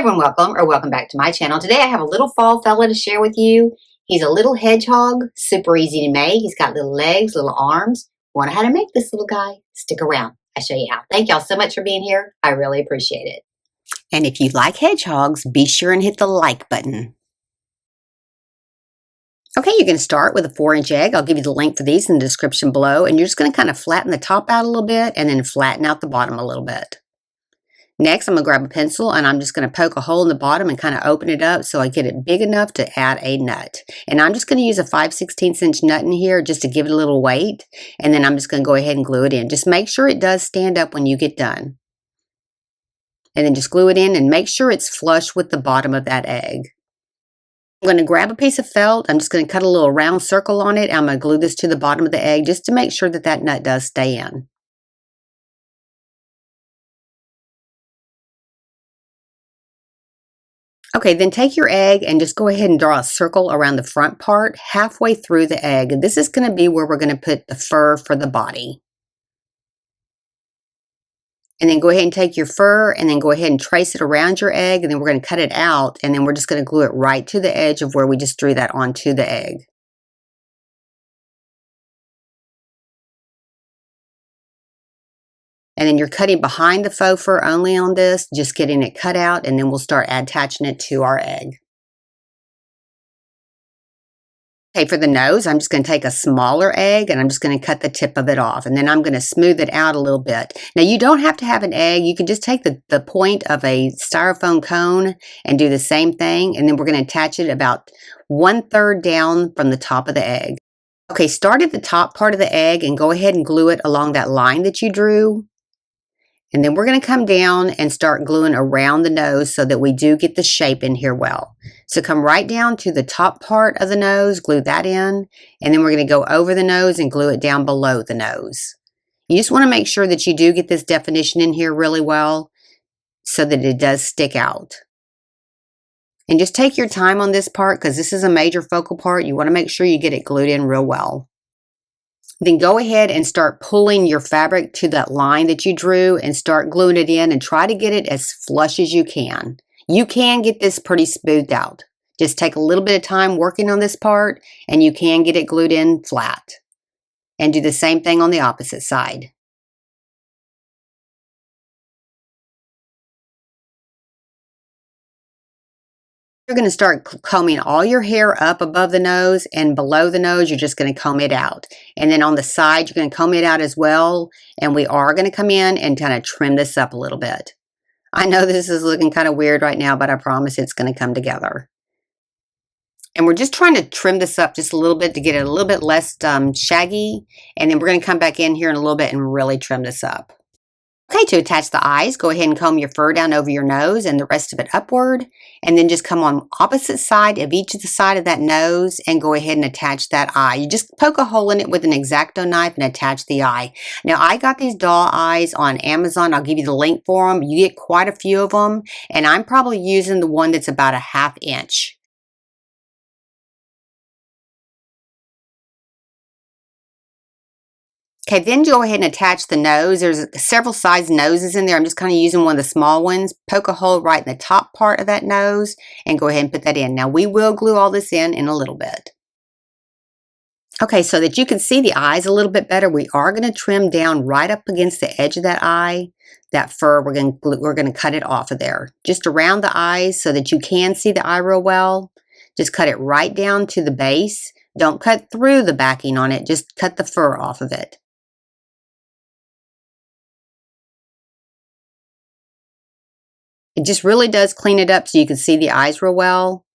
everyone, welcome back to my channel. Today I have a little fall fella to share with you. He's a little hedgehog, super easy to make. He's got little legs, little arms. Want to know how to make this little guy? Stick around. I'll show you how. Thank y'all so much for being here. I really appreciate it. And if you like hedgehogs, be sure and hit the like button. Okay, you're going to start with a 4-inch egg. I'll give you the link for these in the description below. And you're just going to kind of flatten the top out a little bit and then flatten out the bottom a little bit. Next, I'm going to grab a pencil and I'm just going to poke a hole in the bottom and kind of open it up so I get it big enough to add a nut. And I'm just going to use a 5/16 inch nut in here just to give it a little weight. And then I'm just going to go ahead and glue it in. Just make sure it does stand up when you get done. And then just glue it in and make sure it's flush with the bottom of that egg. I'm going to grab a piece of felt. I'm just going to cut a little round circle on it. I'm going to glue this to the bottom of the egg just to make sure that that nut does stay in. Okay, then take your egg and just go ahead and draw a circle around the front part halfway through the egg. This is going to be where we're going to put the fur for the body. And then go ahead and take your fur and then go ahead and trace it around your egg, and then we're going to cut it out, and then we're just going to glue it right to the edge of where we just drew that onto the egg. And then you're cutting behind the faux fur only on this, just getting it cut out, and then we'll start attaching it to our egg. Okay, for the nose, I'm just going to take a smaller egg and I'm just going to cut the tip of it off, and then I'm going to smooth it out a little bit. Now, you don't have to have an egg. You can just take the point of a styrofoam cone and do the same thing, and then we're going to attach it about 1/3 down from the top of the egg. Okay, start at the top part of the egg and go ahead and glue it along that line that you drew. And then we're going to come down and start gluing around the nose so that we do get the shape in here well. So come right down to the top part of the nose, glue that in, and then we're going to go over the nose and glue it down below the nose. You just want to make sure that you do get this definition in here really well so that it does stick out. And just take your time on this part because this is a major focal part. You want to make sure you get it glued in real well. Then go ahead and start pulling your fabric to that line that you drew and start gluing it in and try to get it as flush as you can. You can get this pretty smoothed out. Just take a little bit of time working on this part and you can get it glued in flat. And do the same thing on the opposite side. You're going to start combing all your hair up above the nose, and below the nose you're just going to comb it out. And then on the side you're going to comb it out as well, and we are going to come in and kind of trim this up a little bit. I know this is looking kind of weird right now, but I promise it's going to come together. And we're just trying to trim this up just a little bit to get it a little bit less shaggy, and then we're going to come back in here in a little bit and really trim this up. Okay, to attach the eyes, go ahead and comb your fur down over your nose and the rest of it upward, and then just come on opposite side of each of the side of that nose and go ahead and attach that eye. You just poke a hole in it with an X-Acto knife and attach the eye. Now, I got these doll eyes on Amazon. I'll give you the link for them. You get quite a few of them, and I'm probably using the one that's about a 1/2 inch. Okay, then go ahead and attach the nose. There's several size noses in there. I'm just kind of using one of the small ones. Poke a hole right in the top part of that nose and go ahead and put that in. Now, we will glue all this in a little bit. Okay, so that you can see the eyes a little bit better, we are going to trim down right up against the edge of that eye. That fur, we're going to cut it off of there. Just around the eyes so that you can see the eye real well. Just cut it right down to the base. Don't cut through the backing on it. Just cut the fur off of it. It just really does clean it up so you can see the eyes real well.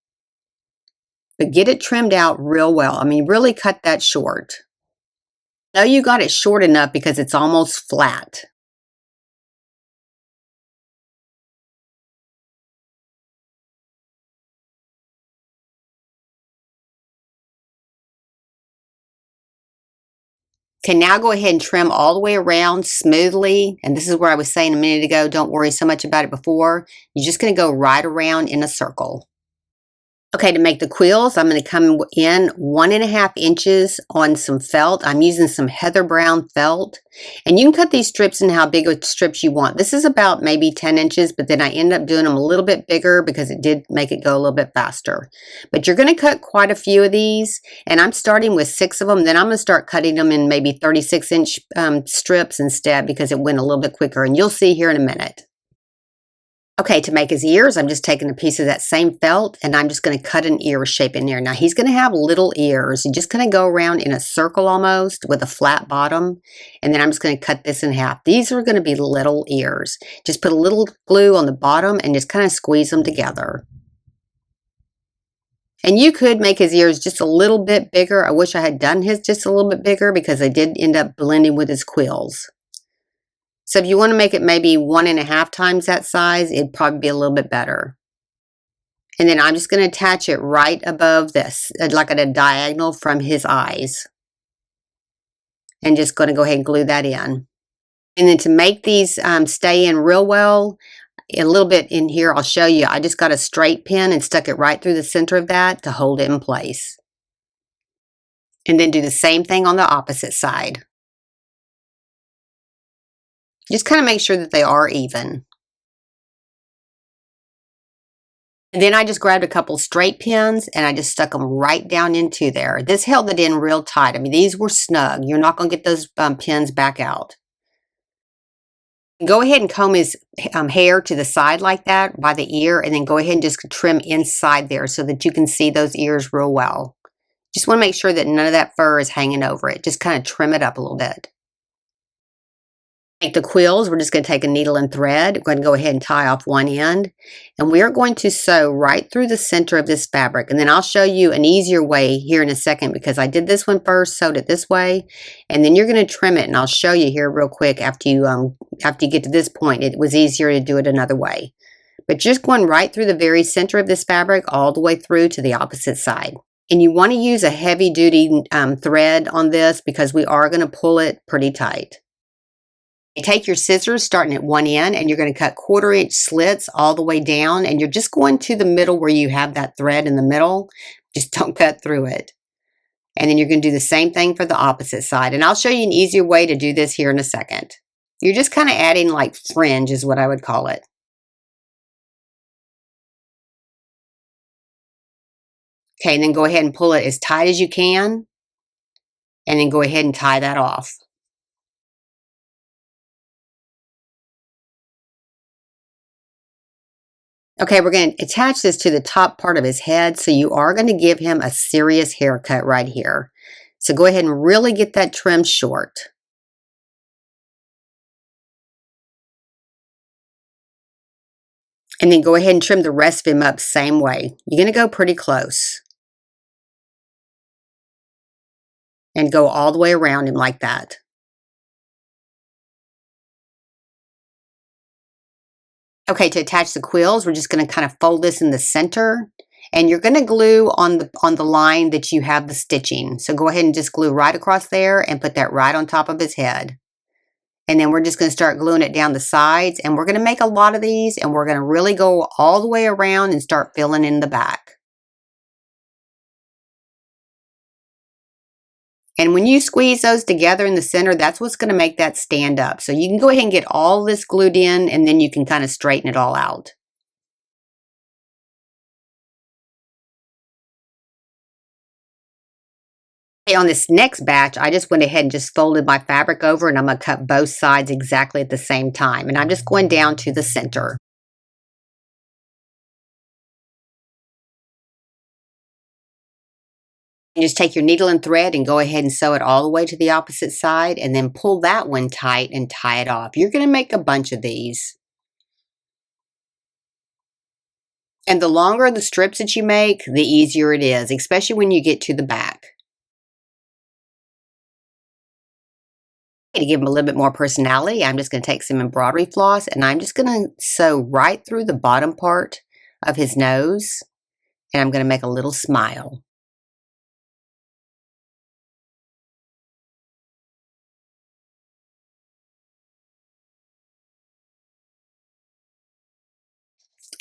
But get it trimmed out real well. I mean, really cut that short. Now you got it short enough because it's almost flat. Okay, now go ahead and trim all the way around smoothly. And this is where I was saying a minute ago, don't worry so much about it before. You're just going to go right around in a circle. Okay, to make the quills, I'm going to come in 1.5 inches on some felt. I'm using some heather brown felt. And you can cut these strips in how big of strips you want. This is about maybe 10 inches, but then I end up doing them a little bit bigger because it did make it go a little bit faster. But you're going to cut quite a few of these, and I'm starting with 6 of them. Then I'm going to start cutting them in maybe 36-inch strips instead because it went a little bit quicker, and you'll see here in a minute. Okay, to make his ears, I'm just taking a piece of that same felt and I'm just going to cut an ear shape in there. Now, he's going to have little ears. You're just going to go around in a circle almost with a flat bottom. And then I'm just going to cut this in half. These are going to be little ears. Just put a little glue on the bottom and just kind of squeeze them together. And you could make his ears just a little bit bigger. I wish I had done his just a little bit bigger because they did end up blending with his quills. So if you want to make it maybe 1.5 times that size, it'd probably be a little bit better. And then I'm just going to attach it right above this, like at a diagonal from his eyes. And just going to go ahead and glue that in. And then to make these stay in real well, a little bit in here, I'll show you. I just got a straight pin and stuck it right through the center of that to hold it in place. And then do the same thing on the opposite side. Just kind of make sure that they are even. And then I just grabbed a couple straight pins and I just stuck them right down into there. This held it in real tight. I mean, these were snug. You're not going to get those pins back out. Go ahead and comb his hair to the side like that by the ear, and then go ahead and just trim inside there so that you can see those ears real well. Just want to make sure that none of that fur is hanging over it. Just kind of trim it up a little bit. Make the quills, we're just going to take a needle and thread. We're going to go ahead and tie off one end, and we're going to sew right through the center of this fabric. And then I'll show you an easier way here in a second because I did this one first, sewed it this way, and then you're going to trim it. And I'll show you here real quick after you get to this point. It was easier to do it another way, but just going right through the very center of this fabric all the way through to the opposite side. And you want to use a heavy duty thread on this because we are going to pull it pretty tight. You take your scissors starting at one end and you're going to cut 1/4 inch slits all the way down, and you're just going to the middle where you have that thread in the middle. Just don't cut through it. And then you're going to do the same thing for the opposite side. And I'll show you an easier way to do this here in a second. You're just kind of adding like fringe is what I would call it. Okay, and then go ahead and pull it as tight as you can. And then go ahead and tie that off. Okay, we're going to attach this to the top part of his head, so you are going to give him a serious haircut right here. So go ahead and really get that trimmed short. And then go ahead and trim the rest of him up same way. You're going to go pretty close. And go all the way around him like that. Okay, to attach the quills, we're just going to kind of fold this in the center, and you're going to glue on the line that you have the stitching. So go ahead and just glue right across there and put that right on top of his head. And then we're just going to start gluing it down the sides, and we're going to make a lot of these, and we're going to really go all the way around and start filling in the back. And when you squeeze those together in the center, that's what's going to make that stand up. So you can go ahead and get all this glued in, and then you can kind of straighten it all out. Okay, on this next batch, I just went ahead and just folded my fabric over, and I'm going to cut both sides exactly at the same time. And I'm just going down to the center. You just take your needle and thread and go ahead and sew it all the way to the opposite side, and then pull that one tight and tie it off. You're going to make a bunch of these. And the longer the strips that you make, the easier it is, especially when you get to the back. To give them a little bit more personality, I'm just going to take some embroidery floss and I'm just going to sew right through the bottom part of his nose, and I'm going to make a little smile.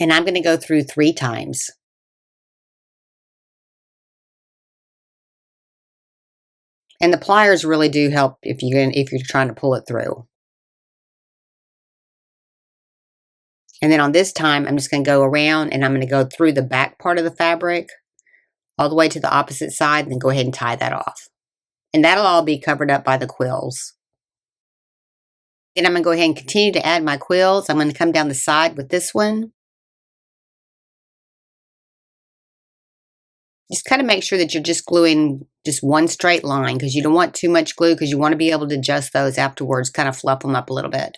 And I'm going to go through 3 times. And the pliers really do help if you're trying to pull it through. And then on this time, I'm just going to go around and I'm going to go through the back part of the fabric all the way to the opposite side and then go ahead and tie that off. And that'll all be covered up by the quills. Then I'm going to go ahead and continue to add my quills. I'm going to come down the side with this one. Just kind of make sure that you're just gluing just one straight line because you don't want too much glue because you want to be able to adjust those afterwards, kind of fluff them up a little bit.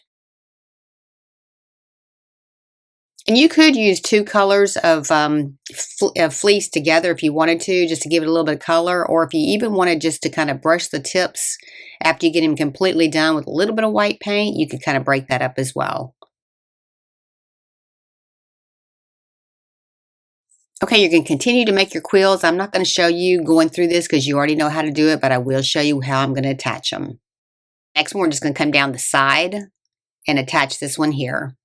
And you could use two colors of fleece together if you wanted to, just to give it a little bit of color, or if you even wanted just to kind of brush the tips after you get them completely done with a little bit of white paint, you could kind of break that up as well. Okay, you're going to continue to make your quills. I'm not going to show you going through this because you already know how to do it, but I will show you how I'm going to attach them. Next one, we're just going to come down the side and attach this one here.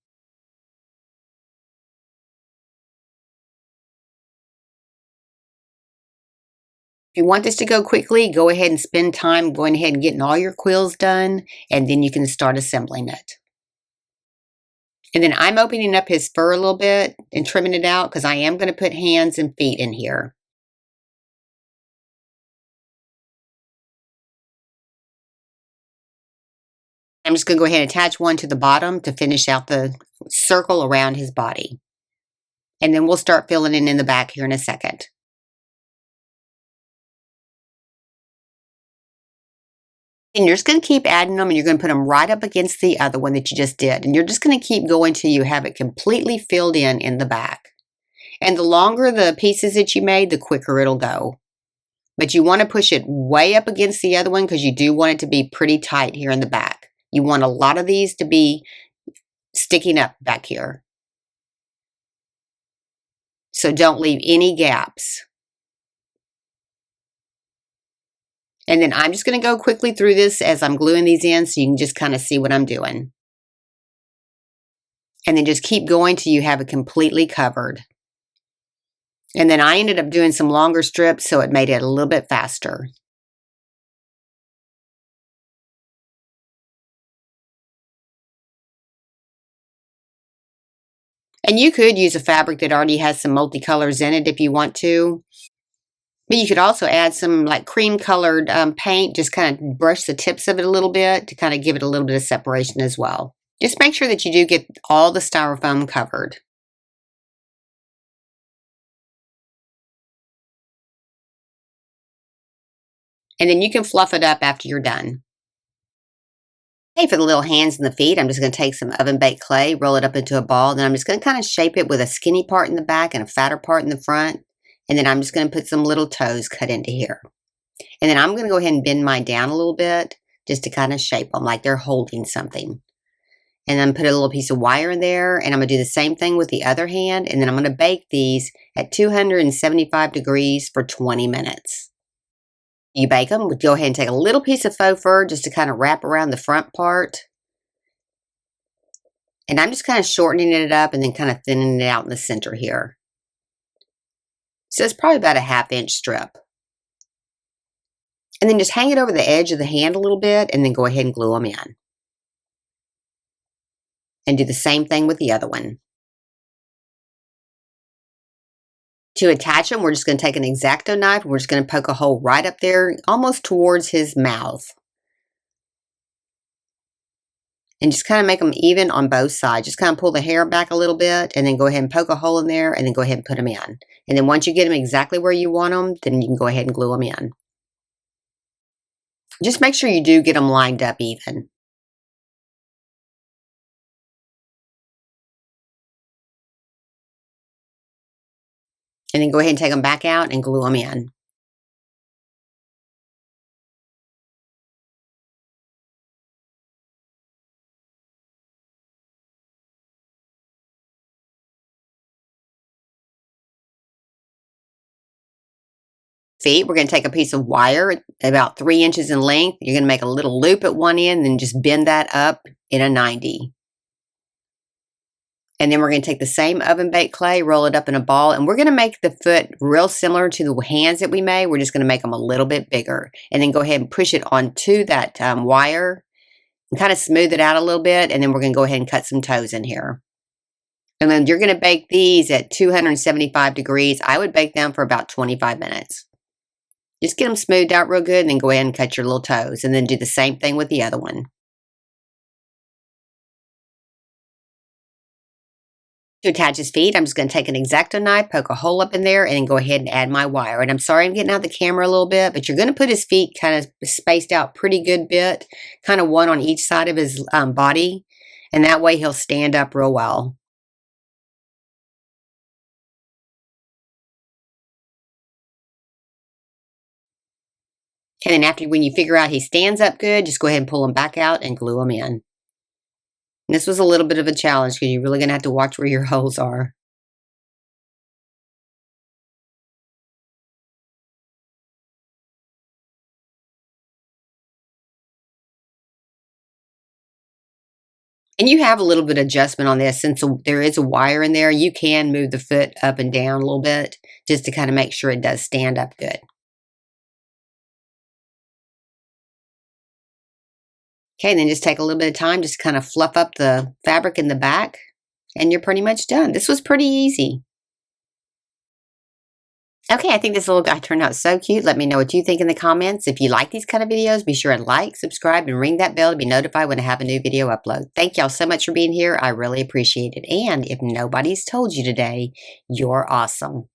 If you want this to go quickly, go ahead and spend time going ahead and getting all your quills done, and then you can start assembling it. And then I'm opening up his fur a little bit and trimming it out because I am going to put hands and feet in here. I'm just going to go ahead and attach one to the bottom to finish out the circle around his body. And then we'll start filling in the back here in a second. And you're just going to keep adding them and you're going to put them right up against the other one that you just did. And you're just going to keep going till you have it completely filled in the back. And the longer the pieces that you made, the quicker it'll go. But you want to push it way up against the other one because you do want it to be pretty tight here in the back. You want a lot of these to be sticking up back here. So don't leave any gaps. And then I'm just going to go quickly through this as I'm gluing these in so you can just kind of see what I'm doing. And then just keep going till you have it completely covered. And then I ended up doing some longer strips so it made it a little bit faster. And you could use a fabric that already has some multicolors in it if you want to. But you could also add some like cream colored paint, just kind of brush the tips of it a little bit to kind of give it a little bit of separation as well. Just make sure that you do get all the styrofoam covered. And then you can fluff it up after you're done. Okay, for the little hands and the feet, I'm just going to take some oven baked clay, roll it up into a ball, then I'm just going to kind of shape it with a skinny part in the back and a fatter part in the front. And then I'm just going to put some little toes cut into here. And then I'm going to go ahead and bend mine down a little bit just to kind of shape them like they're holding something. And then put a little piece of wire in there, and I'm going to do the same thing with the other hand, and then I'm going to bake these at 275 degrees for 20 minutes. You bake them, go ahead and take a little piece of faux fur just to kind of wrap around the front part. And I'm just kind of shortening it up and then kind of thinning it out in the center here. So it's probably about a 1/2 inch strip. And then just hang it over the edge of the hand a little bit and then go ahead and glue them in. And do the same thing with the other one. To attach them, we're just going to take an X-Acto knife and we're just going to poke a hole right up there, almost towards his mouth. And just kind of make them even on both sides. Just kind of pull the hair back a little bit and then go ahead and poke a hole in there and then go ahead and put them in. And then once you get them exactly where you want them, then you can go ahead and glue them in. Just make sure you do get them lined up even. And then go ahead and take them back out and glue them in. Feet, we're going to take a piece of wire about 3 inches in length. You're going to make a little loop at one end and then just bend that up in a 90. And then we're going to take the same oven baked clay, roll it up in a ball, and we're going to make the foot real similar to the hands that we made. We're just going to make them a little bit bigger. And then go ahead and push it onto that wire and kind of smooth it out a little bit. And then we're going to go ahead and cut some toes in here. And then you're going to bake these at 275 degrees. I would bake them for about 25 minutes. Just get them smoothed out real good and then go ahead and cut your little toes. And then do the same thing with the other one. To attach his feet, I'm just going to take an X-Acto knife, poke a hole up in there, and then go ahead and add my wire. And I'm sorry I'm getting out the camera a little bit, but you're going to put his feet kind of spaced out pretty good bit, kind of one on each side of his body. And that way he'll stand up real well. And then when you figure out he stands up good, just go ahead and pull him back out and glue him in. And this was a little bit of a challenge because you're really going to have to watch where your holes are. And you have a little bit of adjustment on this. Since there is a wire in there, you can move the foot up and down a little bit just to kind of make sure it does stand up good. Okay, and then just take a little bit of time, just kind of fluff up the fabric in the back, and you're pretty much done. This was pretty easy. Okay, I think this little guy turned out so cute. Let me know what you think in the comments. If you like these kind of videos, be sure and like, subscribe, and ring that bell to be notified when I have a new video upload. Thank y'all so much for being here. I really appreciate it. And if nobody's told you today, you're awesome.